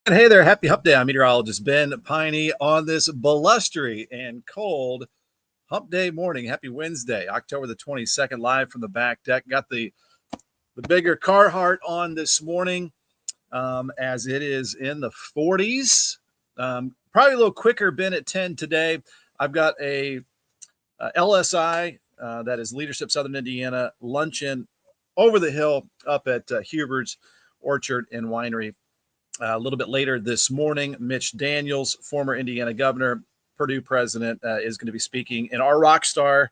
And hey there, happy hump day. I'm meteorologist Ben Peine on this blustery and cold hump day morning. Happy Wednesday, October the 22nd, live from the back deck. Got the bigger Carhartt on this morning as it is in the 40s. Probably a little quicker, Ben, at 10 today. I've got a LSI, that is Leadership Southern Indiana, luncheon over the hill up at Hubert's Orchard and Winery. A little bit later this morning, Mitch Daniels, former Indiana governor, Purdue president, is going to be speaking. And our rock star,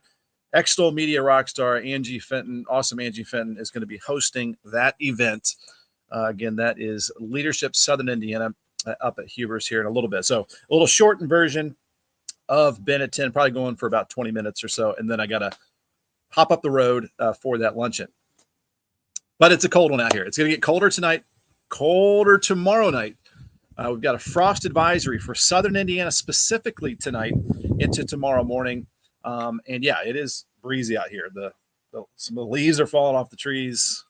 Extol media rock star, Angie Fenton, awesome Angie Fenton, is going to be hosting that event. Again, that is Leadership Southern Indiana up at Huber's here in a little bit. So a little shortened version of Ben at 10, probably going for about 20 minutes or so. And then I got to hop up the road for that luncheon. But it's a cold one out here. It's going to get colder tonight, colder tomorrow night. We've got a frost advisory for Southern Indiana specifically tonight into tomorrow morning. And yeah, it is breezy out here. Some of the leaves are falling off the trees.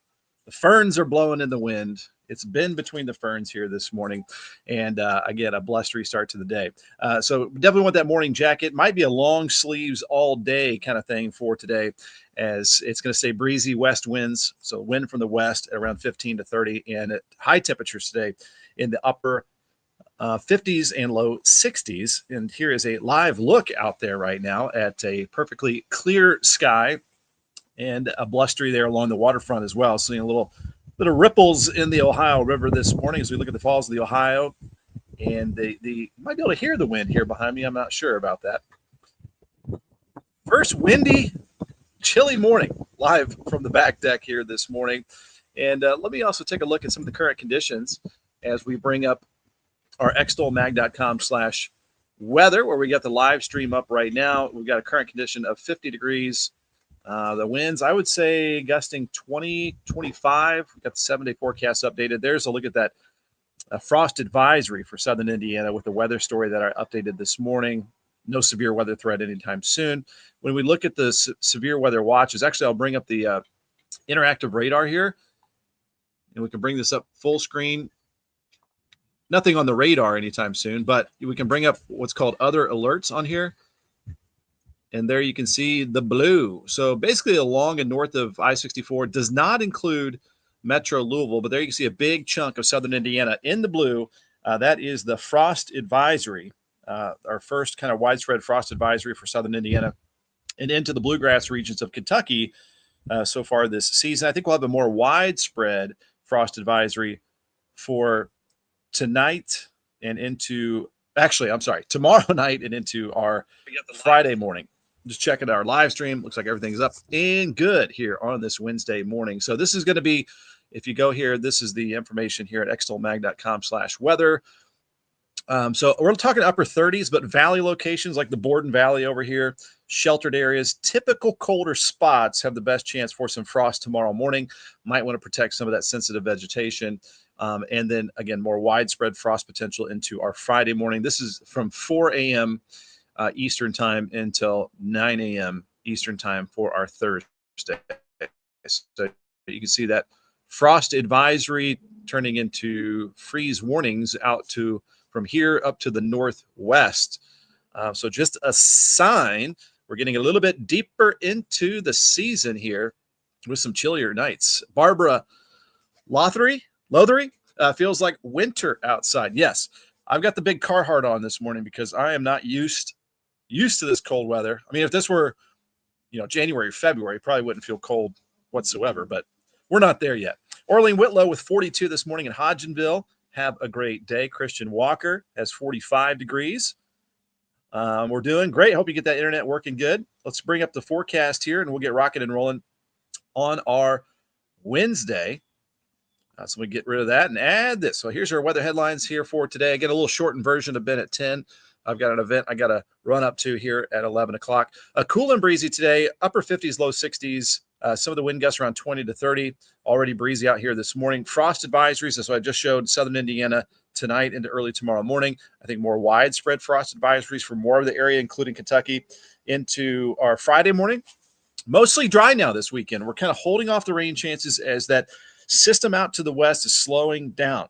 The ferns are blowing in the wind. It's been between the ferns here this morning. And again, a blustery start to the day. So definitely want that morning jacket. Might be a long sleeves all day kind of thing for today, as it's going to stay breezy west winds. So wind from the west at around 15 to 30, and at high temperatures today in the upper 50s and low 60s. And here is a live look out there right now at a perfectly clear sky and a blustery there along the waterfront as well. Seeing a little ripples in the Ohio River this morning as we look at the falls of the Ohio. And you might be able to hear the wind here behind me. I'm not sure about that. First windy, chilly morning live from the back deck here this morning. And let me also take a look at some of the current conditions as we bring up our extolmag.com/weather, where we got the live stream up right now. We've got a current condition of 50 degrees. The winds, I would say, gusting 20, 25. We've got the 7-day forecast updated. There's a look at that frost advisory for Southern Indiana with the weather story that I updated this morning. No severe weather threat anytime soon. When we look at the severe weather watches, actually, I'll bring up the interactive radar here, and we can bring this up full screen. Nothing on the radar anytime soon, but we can bring up what's called other alerts on here. And there you can see the blue. So basically along and north of I-64 does not include Metro Louisville, but there you can see a big chunk of Southern Indiana in the blue. That is the frost advisory, our first kind of widespread frost advisory for Southern Indiana and into the bluegrass regions of Kentucky so far this season. I think we'll have a more widespread frost advisory for tonight and into, actually, I'm sorry, tomorrow night and into our Friday morning. Just checking our live stream. Looks like everything's up and good here on this Wednesday morning. So this is going to be, if you go here, this is the information here at extolmag.com/weather. So we're talking upper 30s, but valley locations like the Borden Valley over here, sheltered areas, typical colder spots have the best chance for some frost tomorrow morning. Might want to protect some of that sensitive vegetation. And then, again, more widespread frost potential into our Friday morning. This is from 4 a.m. Eastern time until 9 a.m. Eastern time for our Thursday. So you can see that frost advisory turning into freeze warnings out to from here up to the northwest. So just a sign we're getting a little bit deeper into the season here with some chillier nights. Barbara Lothery feels like winter outside. Yes, I've got the big Carhartt on this morning because I am not used to this cold weather. I mean, if this were, January, February, probably wouldn't feel cold whatsoever, but we're not there yet. Orlean Whitlow with 42 this morning in Hodgenville. Have a great day. Christian Walker has 45 degrees. We're doing great. Hope you get that internet working good. Let's bring up the forecast here, and we'll get rocking and rolling on our Wednesday. So we get rid of that and add this. So here's our weather headlines here for today. I get a little shortened version of Ben at 10. I've got an event I got to run up to here at 11 o'clock. Cool and breezy today, upper 50s, low 60s. Some of the wind gusts around 20 to 30. Already breezy out here this morning. Frost advisories, as I just showed, Southern Indiana tonight into early tomorrow morning. I think more widespread frost advisories for more of the area, including Kentucky, into our Friday morning. Mostly dry now this weekend. We're kind of holding off the rain chances as that system out to the west is slowing down.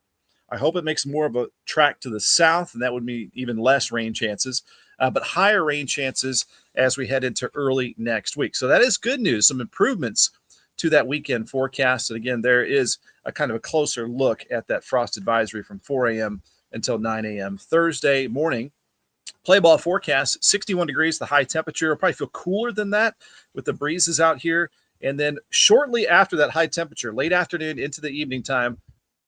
I hope it makes more of a track to the south, and that would mean even less rain chances, but higher rain chances as we head into early next week. So that is good news, some improvements to that weekend forecast. And again, there is a kind of a closer look at that frost advisory from 4 a.m. until 9 a.m. Thursday morning. Play ball forecast, 61 degrees, the high temperature. It'll probably feel cooler than that with the breezes out here. And then shortly after that high temperature, late afternoon into the evening time,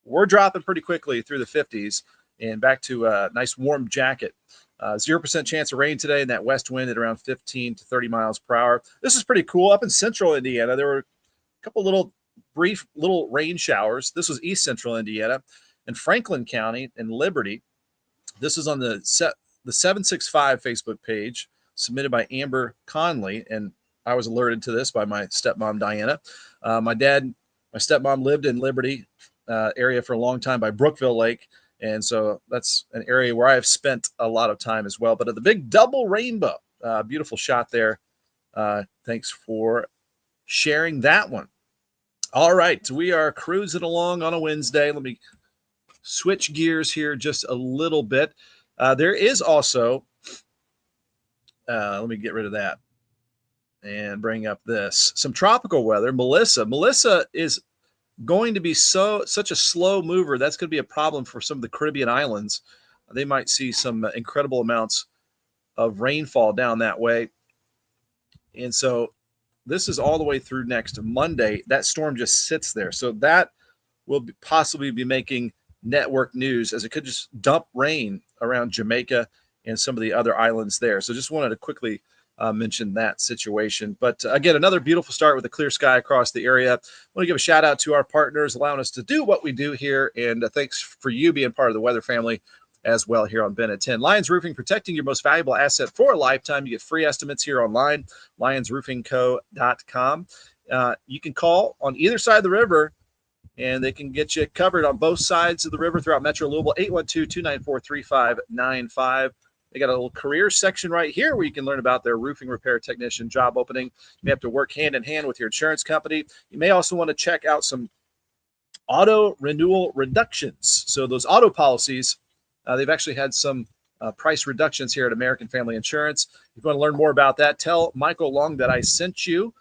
we're dropping pretty quickly through the 50s and back to a nice warm jacket. 0% chance of rain today, and that west wind at around 15 to 30 miles per hour. This is pretty cool. Up in central Indiana, there were a couple brief little rain showers. This was east central Indiana and Franklin County and Liberty. This is on the 765 Facebook page submitted by Amber Conley, and I was alerted to this by my stepmom, Diana. My stepmom lived in Liberty area for a long time by Brookville Lake, and so that's an area where I've spent a lot of time as well. But at the big double rainbow, beautiful shot there. Thanks for sharing that one. All right, we are cruising along on a Wednesday. Let me switch gears here just a little bit. There is also, let me get rid of that and bring up this, some tropical weather. Melissa is going to be such a slow mover. That's going to be a problem for some of the Caribbean islands. They might see some incredible amounts of rainfall down that way. And so this is all the way through next Monday. That storm just sits there. So that will possibly be making network news, as it could just dump rain around Jamaica and some of the other islands there. So just wanted to quickly mention that situation. But again, another beautiful start with a clear sky across the area. I want to give a shout out to our partners allowing us to do what we do here. And thanks for you being part of the weather family as well here on Ben at 10. Lions Roofing, protecting your most valuable asset for a lifetime. You get free estimates here online, lionsroofingco.com. You can call on either side of the river, and they can get you covered on both sides of the river throughout Metro Louisville, 812-294-3595. They got a little career section right here where you can learn about their roofing repair technician job opening. You may have to work hand in hand with your insurance company. You may also want to check out some auto renewal reductions. So those auto policies, they've actually had some price reductions here at American Family Insurance. If you want to learn more about that, tell Michael Long that I sent you.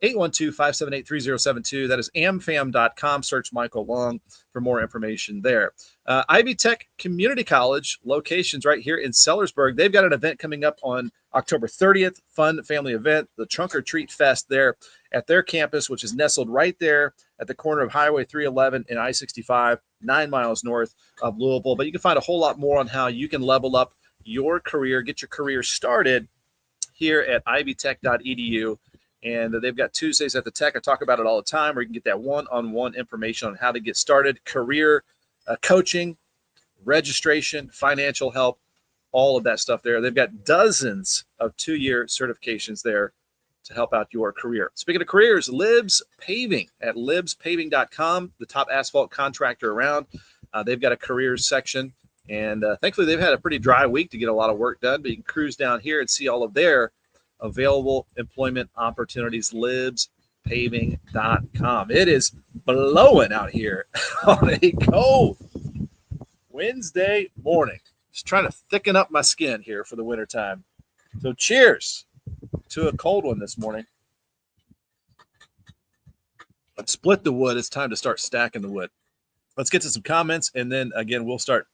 812-578-3072. That is amfam.com. Search Michael Long for more information there. Ivy Tech Community College, locations right here in Sellersburg. They've got an event coming up on October 30th, fun family event, the Trunk or Treat Fest there at their campus, which is nestled right there at the corner of Highway 311 and I-65, 9 miles north of Louisville. But you can find a whole lot more on how you can level up your career, get your career started here at ivytech.edu. And they've got Tuesdays at the Tech. I talk about it all the time, where you can get that one-on-one information on how to get started, career coaching, registration, financial help, all of that stuff there. They've got dozens of 2-year certifications there to help out your career. Speaking of careers, Libs Paving at libspaving.com, the top asphalt contractor around. They've got a careers section, and thankfully they've had a pretty dry week to get a lot of work done, but you can cruise down here and see all of their available employment opportunities, libspaving.com. It is blowing out here on a cold Wednesday morning. Just trying to thicken up my skin here for the wintertime. So cheers to a cold one this morning. I've split the wood. It's time to start stacking the wood. Let's get to some comments, and then, again, we'll start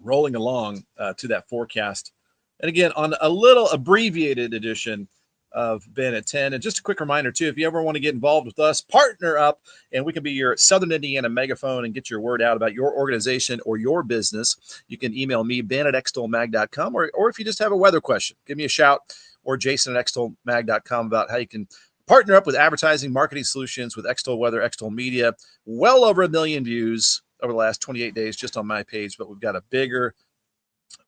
rolling along to that forecast. And again, on a little abbreviated edition of Ben at 10. And just a quick reminder, too, if you ever want to get involved with us, partner up, and we can be your Southern Indiana megaphone and get your word out about your organization or your business. You can email me, ben@extolmag.com, or if you just have a weather question, give me a shout, or jason@extolmag.com about how you can partner up with advertising, marketing solutions with Extol Weather, Extol Media. Well over 1 million views over the last 28 days just on my page, but we've got a bigger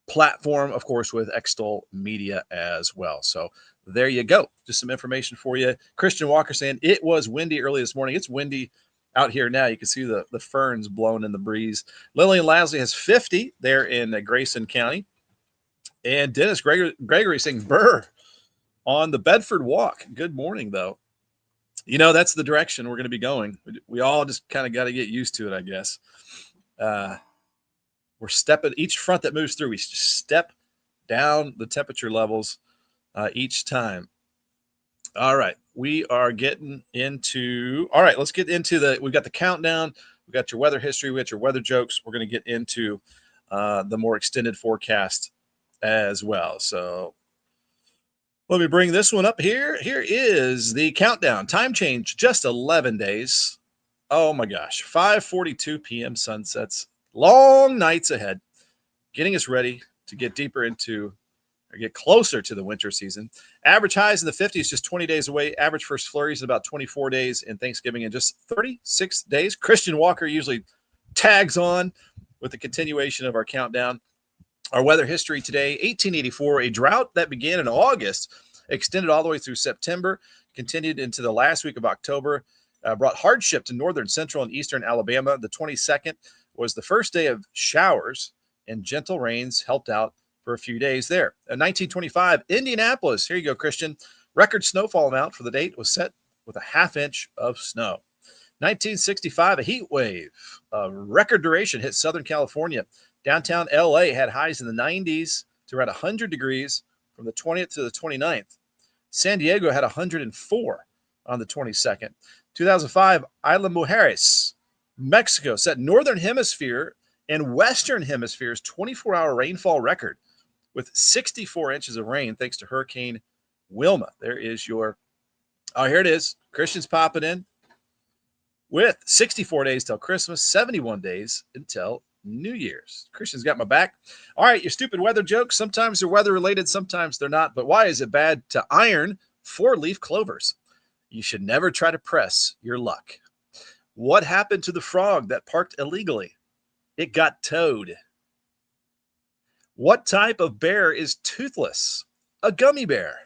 platform, of course, with Extol Media as well. So there you go. Just some information for you. Christian Walker saying it was windy early this morning. It's windy out here now. You can see the ferns blowing in the breeze. Lillian Lasley has 50 there in Grayson County. And Dennis Gregory saying burr on the Bedford Walk. Good morning, though. You know, that's the direction we're going to be going. We all just kind of got to get used to it, I guess. We're stepping each front that moves through. We step down the temperature levels each time. All right, we are getting into. All right, let's get into we've got the countdown. We've got your weather history. We got your weather jokes. We're going to get into the more extended forecast as well. So let me bring this one up here. Here is the countdown. Time change, just 11 days. Oh my gosh, 5:42 p.m. sunsets. Long nights ahead, getting us ready to get deeper into or get closer to the winter season. Average highs in the 50s, just 20 days away. Average first flurries in about 24 days, and Thanksgiving in just 36 days. Christian Walker usually tags on with the continuation of our countdown. Our weather history today, 1884, a drought that began in August, extended all the way through September, continued into the last week of October, brought hardship to northern, central, and eastern Alabama. The 22nd was the first day of showers, and gentle rains helped out for a few days there. In 1925, Indianapolis, here you go, Christian. Record snowfall amount for the date was set with a ½ inch of snow. 1965, a heat wave of record duration hit Southern California. Downtown LA had highs in the 90s to around 100 degrees from the 20th to the 29th. San Diego had 104 on the 22nd. 2005, Isla Mujeres, Mexico, set Northern Hemisphere and Western Hemisphere's 24-hour rainfall record with 64 inches of rain thanks to Hurricane Wilma. There is your, here it is. Christian's popping in with 64 days till Christmas, 71 days until New Year's. Christian's got my back. All right, your stupid weather jokes. Sometimes they're weather related, sometimes they're not. But why is it bad to iron 4-leaf clovers? You should never try to press your luck. What happened to the frog that parked illegally? It got towed. What type of bear is toothless? A gummy bear.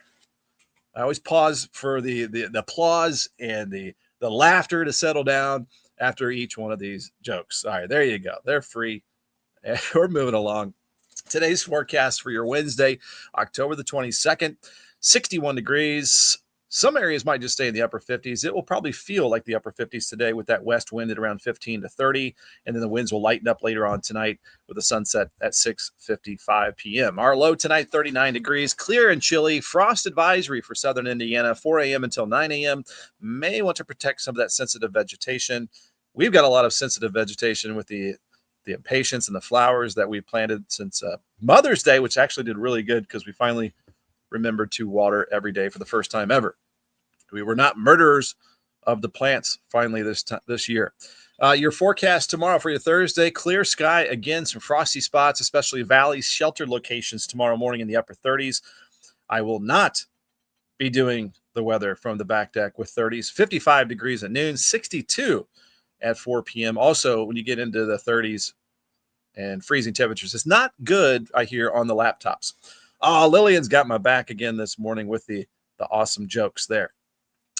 I always pause for the applause and the laughter to settle down after each one of these jokes. All right, there you go. They're free. We're moving along. Today's forecast for your Wednesday, October the 22nd, 61 degrees. Some areas might just stay in the upper 50s. It will probably feel like the upper 50s today with that west wind at around 15 to 30. And then the winds will lighten up later on tonight with the sunset at 6:55 p.m. Our low tonight, 39 degrees, clear and chilly. Frost advisory for southern Indiana, 4 a.m. until 9 a.m. May want to protect some of that sensitive vegetation. We've got a lot of sensitive vegetation with the impatiens and the flowers that we planted since Mother's Day, which actually did really good because we finally remembered to water every day for the first time ever. We were not murderers of the plants finally this year. Your forecast tomorrow for your Thursday, clear sky, again, some frosty spots, especially valleys, sheltered locations tomorrow morning in the upper 30s. I will not be doing the weather from the back deck with 30s, 55 degrees at noon, 62 at 4 p.m. Also, when you get into the 30s and freezing temperatures, it's not good, I hear, on the laptops. Lillian's got my back again this morning with the awesome jokes there.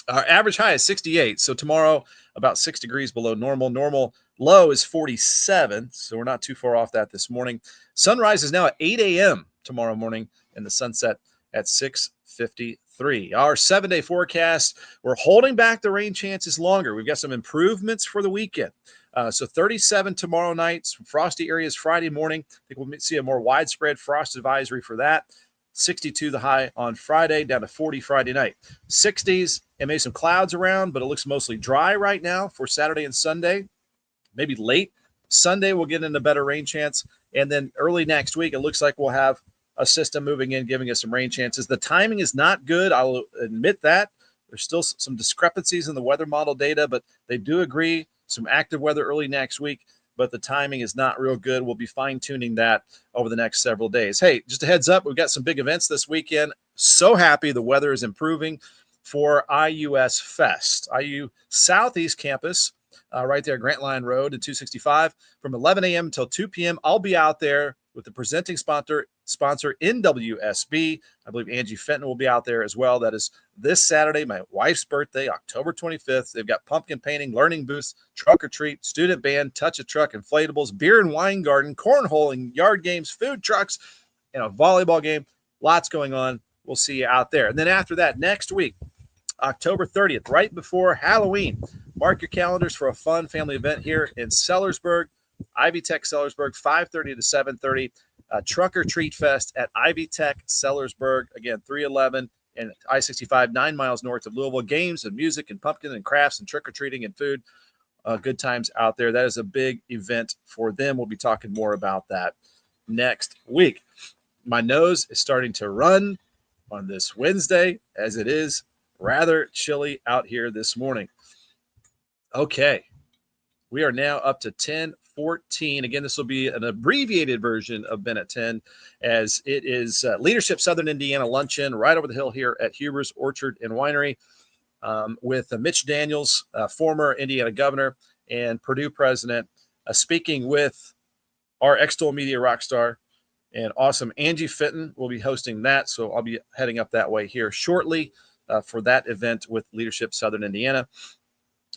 Our average high is 68. So tomorrow, about 6 degrees below normal. Normal low is 47. So we're not too far off that this morning. Sunrise is now at 8 a.m. tomorrow morning and the sunset at 6:53. Our 7-day forecast, we're holding back the rain chances longer. We've got some improvements for the weekend. So 37 tomorrow night, some frosty areas Friday morning. I think we'll see a more widespread frost advisory for that. 62 the high on Friday, down to 40 Friday night. 60s, and maybe some clouds around, but it looks mostly dry right now for Saturday and Sunday. Maybe late Sunday we'll get into better rain chance. And then early next week, it looks like we'll have a system moving in, giving us some rain chances. The timing is not good. I'll admit that. There's still some discrepancies in the weather model data, but they do agree some active weather early next week. But the timing is not real good. We'll be fine-tuning that over the next several days. Hey, just a heads up, we've got some big events this weekend. So happy the weather is improving for IUS Fest. IU Southeast Campus, right there, Grant Line Road at 265. From 11 a.m. until 2 p.m., I'll be out there with the presenting sponsor NWSB. I believe Angie Fenton will be out there as well. That is this Saturday, my wife's birthday, October 25th. They've got pumpkin painting, learning booths, trunk or treat, student band, touch a truck, inflatables, beer and wine garden, cornholing, yard games, food trucks, and a volleyball game. Lots going on. We'll see you out there. And then after that, next week, October 30th, right before Halloween, mark your calendars for a fun family event here in Sellersburg. Ivy Tech Sellersburg, 5:30 to 7:30. Trucker Treat Fest at Ivy Tech Sellersburg. Again, 311 and I-65, 9 miles north of Louisville. Games and music and pumpkin and crafts and trick-or-treating and food. Good times out there. That is a big event for them. We'll be talking more about that next week. My nose is starting to run on this Wednesday, as it is rather chilly out here this morning. Okay, we are now up to 10:14. Again, this will be an abbreviated version of Ben at 10, as it is Leadership Southern Indiana Luncheon right over the hill here at Huber's Orchard and Winery, with Mitch Daniels, former Indiana governor and Purdue president, speaking with our Extol media rock star and awesome Angie Fitton will be hosting that. So I'll be heading up that way here shortly for that event with Leadership Southern Indiana.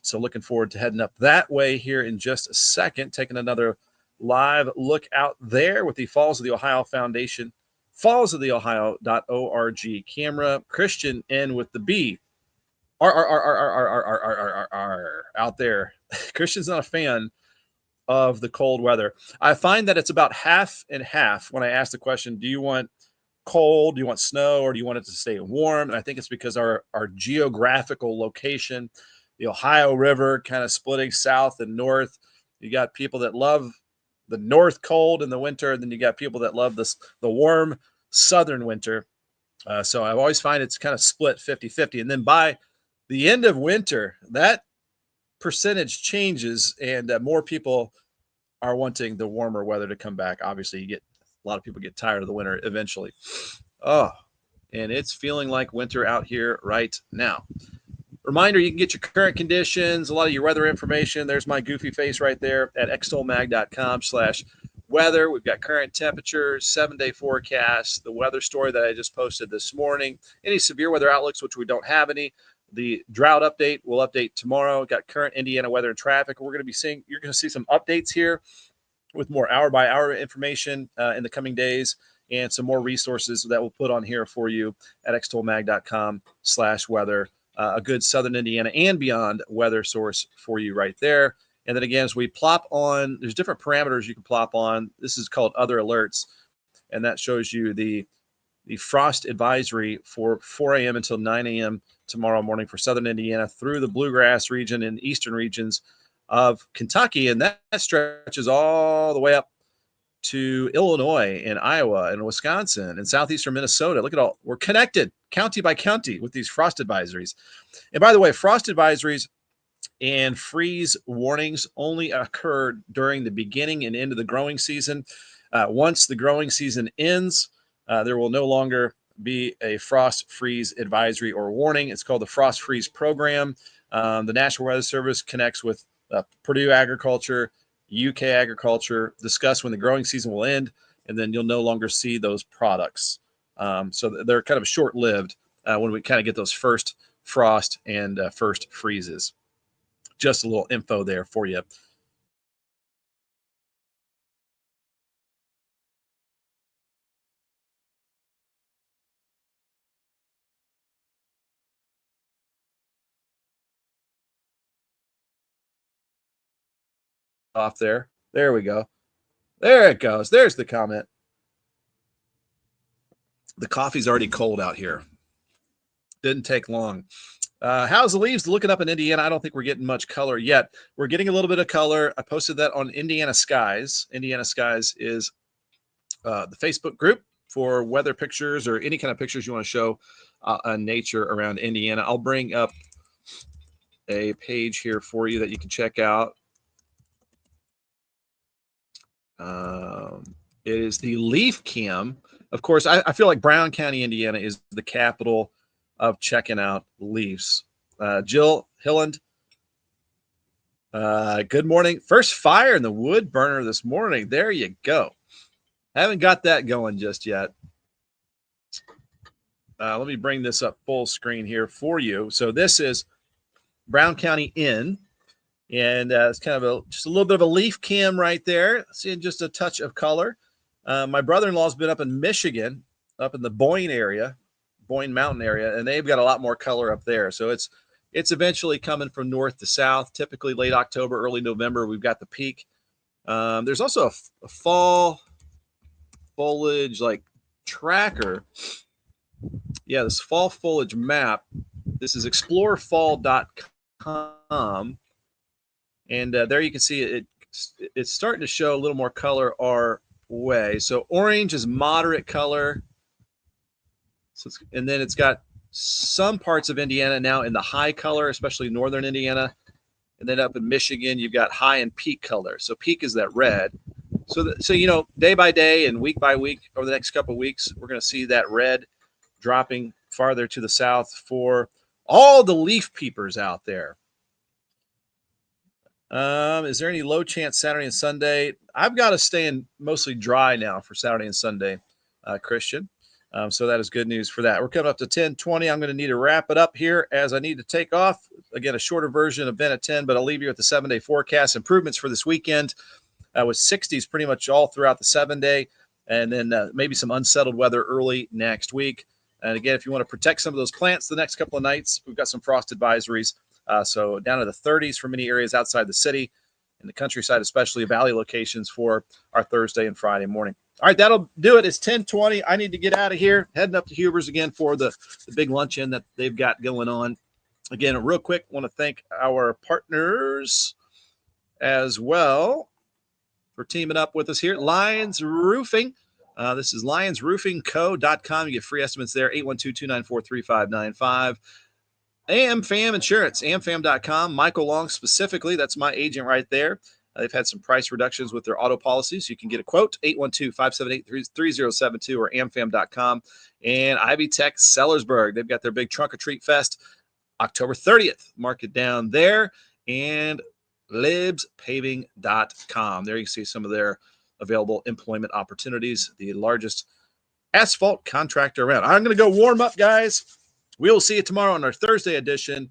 So looking forward to heading up that way here in just a second, taking another live look out there with the Falls of the Ohio Foundation, fallsoftheohio.org camera. Christian in with the B. Out there. Christian's not a fan of the cold weather. I find that it's about half and half when I ask the question, do you want cold, do you want snow, or do you want it to stay warm? And I think it's because our geographical location, the Ohio River kind of splitting south and north. You got people that love the north cold in the winter, and then you got people that love the warm southern winter. So I always find it's kind of split 50-50. And then by the end of winter, that percentage changes, and more people are wanting the warmer weather to come back. Obviously, a lot of people get tired of the winter eventually. Oh, and it's feeling like winter out here right now. Reminder, you can get your current conditions, a lot of your weather information. There's my goofy face right there at extolmag.com/weather. We've got current temperatures, 7-day forecast, the weather story that I just posted this morning, any severe weather outlooks, which we don't have any. The drought update will update tomorrow. Got current Indiana weather and traffic. You're going to see some updates here with more hour-by-hour information in the coming days, and some more resources that we'll put on here for you at extolmag.com/weather. A good Southern Indiana and beyond weather source for you right there. And then again, as we plop on, there's different parameters you can plop on. This is called Other Alerts, and that shows you the frost advisory for 4 a.m. until 9 a.m. tomorrow morning for Southern Indiana through the Bluegrass region and eastern regions of Kentucky. And that stretches all the way up to Illinois and Iowa and Wisconsin and southeastern Minnesota. Look at all, we're connected county by county with these frost advisories. And by the way, frost advisories and freeze warnings only occur during the beginning and end of the growing season. Once the growing season ends, there will no longer be a frost freeze advisory or warning. It's called the Frost Freeze Program. The National Weather Service connects with Purdue Agriculture, UK Agriculture, discuss when the growing season will end, and then you'll no longer see those products. So they're kind of short-lived when we kind of get those first frost and first freezes. Just a little info there for you. Off there. There we go. There it goes. There's the comment. The coffee's already cold out here. Didn't take long. How's the leaves looking up in Indiana? I don't think we're getting much color yet. We're getting a little bit of color. I posted that on Indiana Skies. Indiana Skies is the Facebook group for weather pictures or any kind of pictures you want to show on nature around Indiana. I'll bring up a page here for you that you can check out. It is the Leaf Cam. Of course, I feel like Brown County, Indiana is the capital of checking out leaves. Jill Hilland, good morning. First fire in the wood burner this morning. There you go. Haven't got that going just yet. Let me bring this up full screen here for you. So this is Brown County Inn. And it's kind of just a little bit of a leaf cam right there. Seeing just a touch of color. My brother-in-law's been up in Michigan, up in the Boyne area, Boyne Mountain area, and they've got a lot more color up there. So it's eventually coming from north to south. Typically late October, early November, we've got the peak There's also a fall foliage like tracker. Yeah, this fall foliage map. This is explorefall.com. And there you can see it's starting to show a little more color our way. So orange is moderate color. So and then it's got some parts of Indiana now in the high color, especially northern Indiana. And then up in Michigan, you've got high and peak color. So peak is that red. So you know, day by day and week by week over the next couple of weeks, we're going to see that red dropping farther to the south for all the leaf peepers out there. Is there any low chance Saturday and Sunday? I've got to stay in mostly dry now for Saturday and Sunday, Christian. So that is good news for that. We're coming up to 10:20. I'm going to need to wrap it up here as I need to take off. Again, a shorter version of Ben at 10, but I'll leave you with the 7-day forecast. Improvements for this weekend with 60s pretty much all throughout the 7-day, and then maybe some unsettled weather early next week. And again, if you want to protect some of those plants the next couple of nights, we've got some frost advisories. So down to the 30s for many areas outside the city, in the countryside, especially valley locations for our Thursday and Friday morning. All right, that'll do it. It's 10:20. I need to get out of here. Heading up to Huber's again for the big luncheon that they've got going on. Again, real quick, want to thank our partners as well for teaming up with us here. Lions Roofing. This is lionsroofingco.com. You get free estimates there, 812-294-3595. AmFam Insurance, amfam.com. Michael Long specifically, that's my agent right there. They've had some price reductions with their auto policies. You can get a quote, 812-578-3072 or amfam.com. And Ivy Tech Sellersburg, they've got their big Trunk or Treat Fest October 30th. Mark it down there. And libspaving.com. There you can see some of their available employment opportunities, the largest asphalt contractor around. I'm going to go warm up, guys. We'll see you tomorrow on our Thursday edition,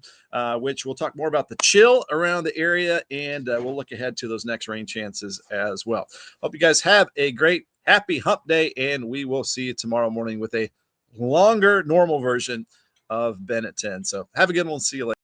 which we'll talk more about the chill around the area, and we'll look ahead to those next rain chances as well. Hope you guys have a great, happy hump day, and we will see you tomorrow morning with a longer, normal version of Ben at 10. So have a good one. See you later.